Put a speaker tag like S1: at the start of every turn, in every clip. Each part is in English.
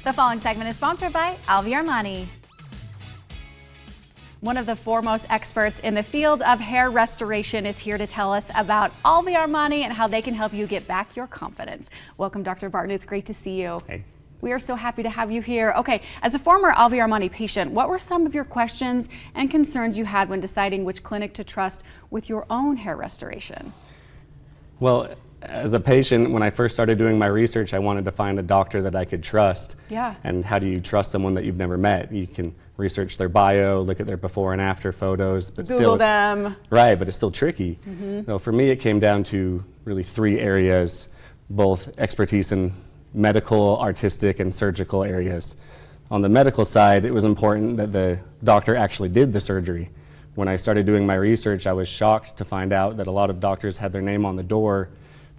S1: The following segment is sponsored by AlviArmani. One of the foremost experts in the field of hair restoration is here to tell us about AlviArmani and how they can help you get back your confidence. Welcome, Dr. Barton. It's great to see you.
S2: Hey.
S1: We are so happy to have you here. Okay, as a former AlviArmani patient, what were some of your questions and concerns you had when deciding which clinic to trust with your own hair restoration?
S2: Well, as a patient, when I first started doing my research, I wanted to find a doctor that I could trust.
S1: Yeah.
S2: And how do you trust someone that you've never met? You can research their bio, look at their before and after photos, but
S1: Google
S2: still
S1: them.
S2: Right, but it's still tricky. So for me, it came down to really three areas, both expertise in medical, artistic, and surgical areas. On the medical side, it was important that the doctor actually did the surgery. When I started doing my research, I was shocked to find out that a lot of doctors had their name on the door,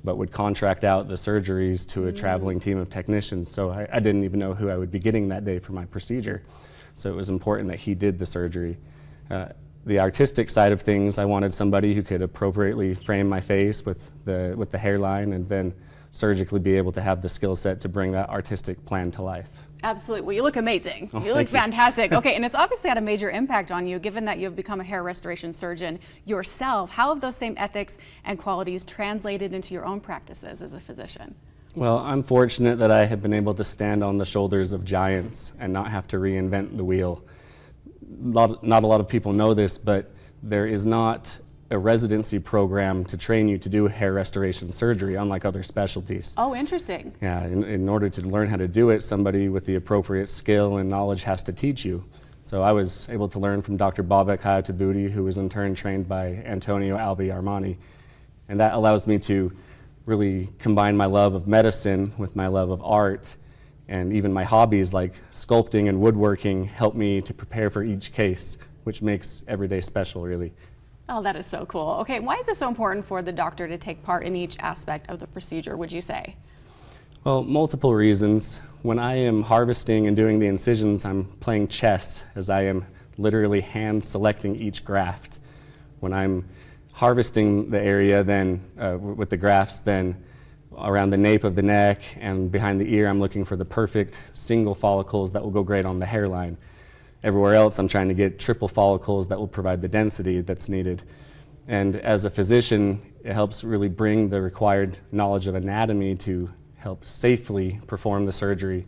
S2: but would contract out the surgeries to a traveling team of technicians. So I didn't even know who I would be getting that day for my procedure. So it was important that he did the surgery. The artistic side of things, I wanted somebody who could appropriately frame my face with the hairline and then surgically be able to have the skill set to bring that artistic plan to life.
S1: Absolutely. Well, you look amazing.
S2: Oh,
S1: you look
S2: thank you.
S1: fantastic. Okay, and it's obviously had a major impact on you, given that you've become a hair restoration surgeon yourself. How have those same ethics and qualities translated into your own practices as a physician?
S2: Well, I'm fortunate that I have been able to stand on the shoulders of giants and not have to reinvent the wheel. Not a lot of people know this, but there is not a residency program to train you to do hair restoration surgery, unlike other specialties.
S1: Oh, interesting.
S2: Yeah, in order to learn how to do it, somebody with the appropriate skill and knowledge has to teach you. So I was able to learn from Dr. Babak Hayatabudi, who was in turn trained by Antonio AlviArmani. And that allows me to really combine my love of medicine with my love of art, and even my hobbies like sculpting and woodworking help me to prepare for each case, which makes every day special, really.
S1: Oh, that is so cool. Okay, why is it so important for the doctor to take part in each aspect of the procedure, would you say?
S2: Well, multiple reasons. When I am harvesting and doing the incisions, I'm playing chess as I am literally hand selecting each graft. When I'm harvesting the area then with the grafts, then around the nape of the neck and behind the ear, I'm looking for the perfect single follicles that will go great on the hairline. Everywhere else, I'm trying to get triple follicles that will provide the density that's needed. And as a physician, it helps really bring the required knowledge of anatomy to help safely perform the surgery.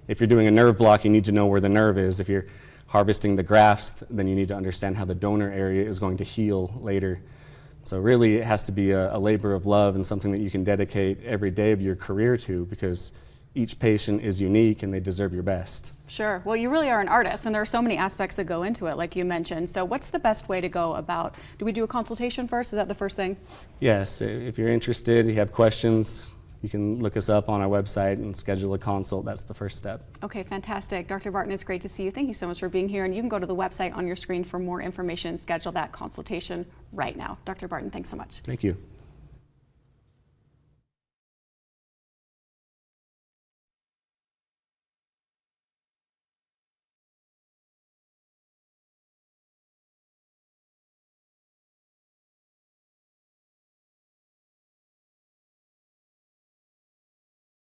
S2: If you're doing a nerve block, you need to know where the nerve is. If you're harvesting the grafts, then you need to understand how the donor area is going to heal later. So really, it has to be a labor of love and something that you can dedicate every day of your career to, because each patient is unique and they deserve your best.
S1: Sure. Well, you really are an artist, and there are so many aspects that go into it, like you mentioned. So what's the best way to go about? Do we do a consultation first? Is that the first thing?
S2: Yes, if you're interested, you have questions, you can look us up on our website and schedule a consult. That's the first step.
S1: Okay, fantastic. Dr. Barton, it's great to see you. Thank you so much for being here, and you can go to the website on your screen for more information and schedule that consultation right now. Dr. Barton, thanks so much.
S2: Thank you.